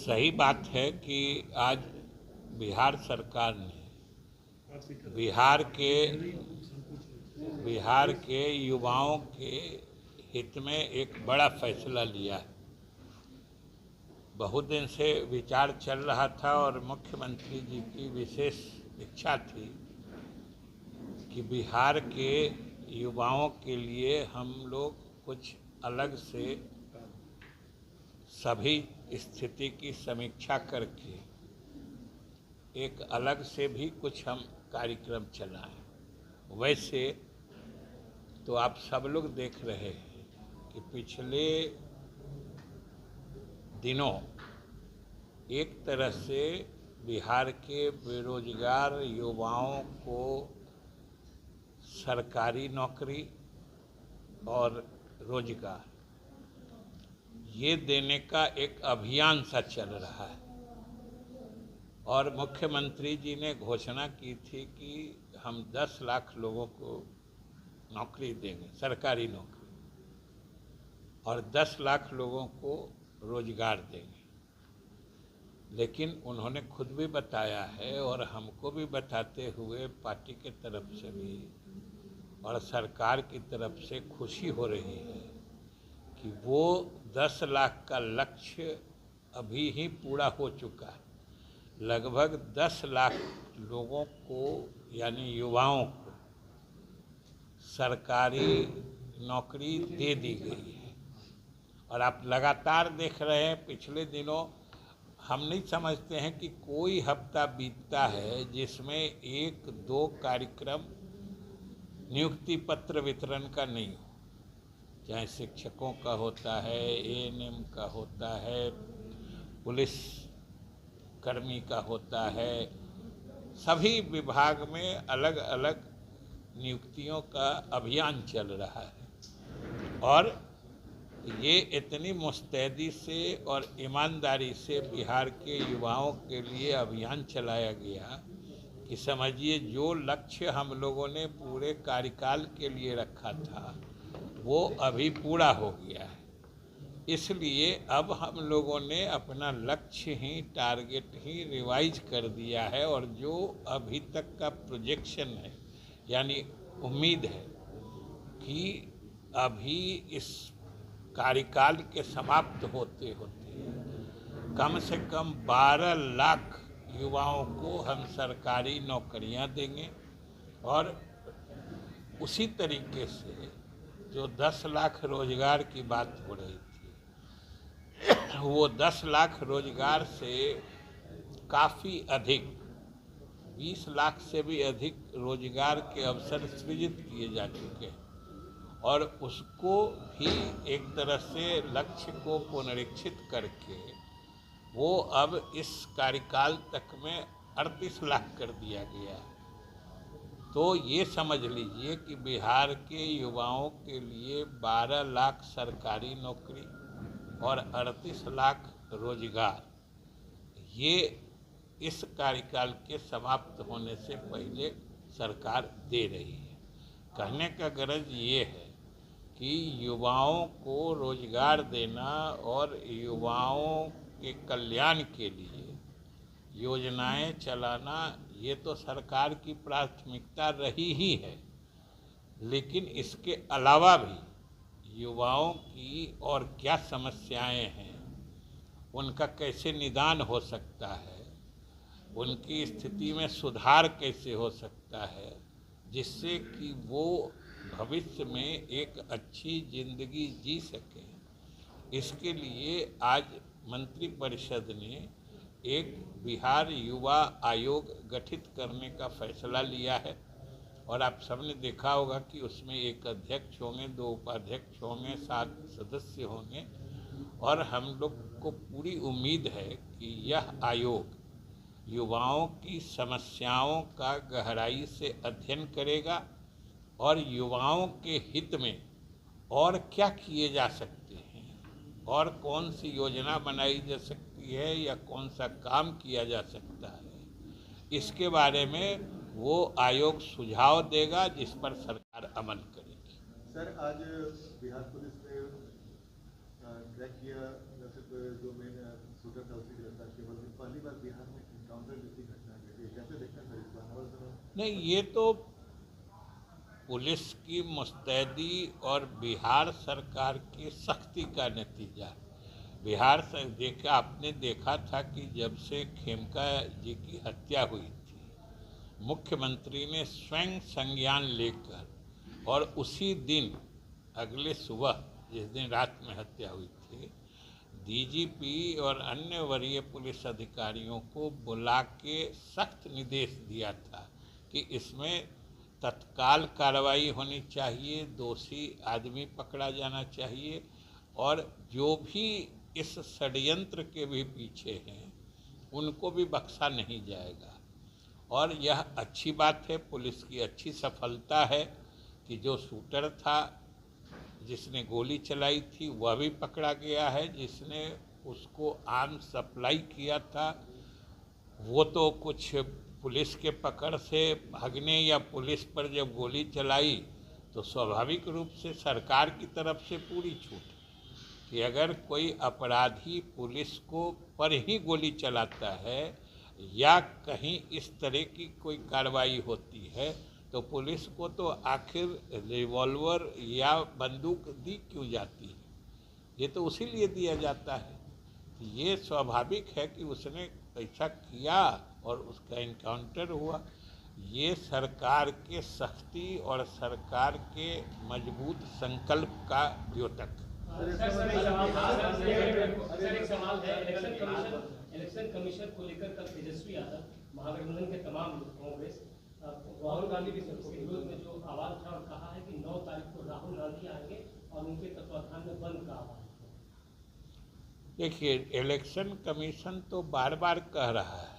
सही बात है कि आज बिहार सरकार ने बिहार के युवाओं के हित में एक बड़ा फैसला लिया है। बहुत दिन से विचार चल रहा था और मुख्यमंत्री जी की विशेष इच्छा थी कि बिहार के युवाओं के लिए हम लोग कुछ अलग से सभी स्थिति की समीक्षा करके एक अलग से भी कुछ हम कार्यक्रम चलाएं। वैसे तो आप सब लोग देख रहे हैं कि पिछले दिनों एक तरह से बिहार के बेरोजगार युवाओं को सरकारी नौकरी और रोजगार ये देने का एक अभियान सा चल रहा है और मुख्यमंत्री जी ने घोषणा की थी कि हम 10 लाख लोगों को नौकरी देंगे, सरकारी नौकरी, और 10 लाख लोगों को रोजगार देंगे। लेकिन उन्होंने खुद भी बताया है और हमको भी बताते हुए पार्टी के तरफ से भी और सरकार की तरफ से खुशी हो रही है कि वो 10 लाख का लक्ष्य अभी ही पूरा हो चुका है। लगभग 10 लाख लोगों को यानी युवाओं को सरकारी नौकरी दे दी गई है। और आप लगातार देख रहे हैं, पिछले दिनों हम नहीं समझते हैं कि कोई हफ्ता बीतता है जिसमें 1-2 कार्यक्रम नियुक्ति पत्र वितरण का नहीं हो, चाहे शिक्षकों का होता है, एएनएम का होता है, पुलिस कर्मी का होता है, सभी विभाग में अलग अलग नियुक्तियों का अभियान चल रहा है। और ये इतनी मुस्तैदी से और ईमानदारी से बिहार के युवाओं के लिए अभियान चलाया गया कि समझिए जो लक्ष्य हम लोगों ने पूरे कार्यकाल के लिए रखा था वो अभी पूरा हो गया है। इसलिए अब हम लोगों ने अपना लक्ष्य ही, टारगेट ही रिवाइज कर दिया है और जो अभी तक का प्रोजेक्शन है यानी उम्मीद है कि अभी इस कार्यकाल के समाप्त होते होते कम से कम 12 लाख युवाओं को हम सरकारी नौकरियां देंगे। और उसी तरीके से जो 10 लाख रोजगार की बात हो रही थी, वो 10 लाख रोजगार से काफ़ी अधिक 20 लाख से भी अधिक रोजगार के अवसर सृजित किए जा चुके हैं और उसको भी एक तरह से लक्ष्य को पुनरीक्षित करके वो अब इस कार्यकाल तक में 38 लाख कर दिया गया है। तो ये समझ लीजिए कि बिहार के युवाओं के लिए 12 लाख सरकारी नौकरी और 38 लाख रोजगार ये इस कार्यकाल के समाप्त होने से पहले सरकार दे रही है। कहने का गरज ये है कि युवाओं को रोजगार देना और युवाओं के कल्याण के लिए योजनाएं चलाना ये तो सरकार की प्राथमिकता रही ही है, लेकिन इसके अलावा भी युवाओं की और क्या समस्याएं हैं, उनका कैसे निदान हो सकता है, उनकी स्थिति में सुधार कैसे हो सकता है, जिससे कि वो भविष्य में एक अच्छी जिंदगी जी सके। इसके लिए आज मंत्रिपरिषद ने एक बिहार युवा आयोग गठित करने का फैसला लिया है और आप सबने देखा होगा कि उसमें एक अध्यक्ष होंगे, 2 उपाध्यक्ष होंगे, 7 सदस्य होंगे और हम लोग को पूरी उम्मीद है कि यह आयोग युवाओं की समस्याओं का गहराई से अध्ययन करेगा और युवाओं के हित में और क्या किए जा सकते हैं और कौन सी योजना बनाई जा सकती है या कौन सा काम किया जा सकता है, इसके बारे में वो आयोग सुझाव देगा जिस पर सरकार अमल करेगी। सर, आज बिहार पुलिस ने ट्रैक किया न सिर्फ जो मेन शूटर था उसी गिरफ्तार किया, बल्कि पहली बार बिहार में एनकाउंटर जैसी घटना घटी, कैसे देखते हैं इस बार? नहीं, ये तो पुलिस की मुस्तैदी और बिहार सरकार की सख्ती का नतीजा। बिहार से आपने देखा था कि जब से खेमका जी की हत्या हुई थी, मुख्यमंत्री ने स्वयं संज्ञान लेकर और उसी दिन अगले सुबह जिस दिन रात में हत्या हुई थी, डीजीपी और अन्य वरीय पुलिस अधिकारियों को बुला के सख्त निर्देश दिया था कि इसमें तत्काल कार्रवाई होनी चाहिए, दोषी आदमी पकड़ा जाना चाहिए और जो भी इस षड्यंत्र के भी पीछे हैं उनको भी बख्शा नहीं जाएगा। और यह अच्छी बात है, पुलिस की अच्छी सफलता है कि जो शूटर था, जिसने गोली चलाई थी, वह भी पकड़ा गया है। जिसने उसको आर्म्स सप्लाई किया था वो तो कुछ पुलिस के पकड़ से भागने या पुलिस पर जब गोली चलाई तो स्वाभाविक रूप से सरकार की तरफ से पूरी छूट कि अगर कोई अपराधी पुलिस को पर ही गोली चलाता है या कहीं इस तरह की कोई कार्रवाई होती है तो पुलिस को तो आखिर रिवॉल्वर या बंदूक दी क्यों जाती है? ये तो उसी लिए दिया जाता है। ये स्वाभाविक है कि उसने ऐसा किया और उसका इनकाउंटर हुआ। ये सरकार के सख्ती और सरकार के मजबूत संकल्प का द्योतक। इलेक्शन कमीशन को लेकर कल तेजस्वी यादव, महागठबंधन के तमाम लोग, कांग्रेस, राहुल गांधी भी सबके विरोध में जो आवाज उठा और कहा है कि 9 तारीख को राहुल गांधी आएंगे और उनके तत्वाधान में बंद का आह्वान। देखिए, इलेक्शन कमीशन तो बार बार कह रहा है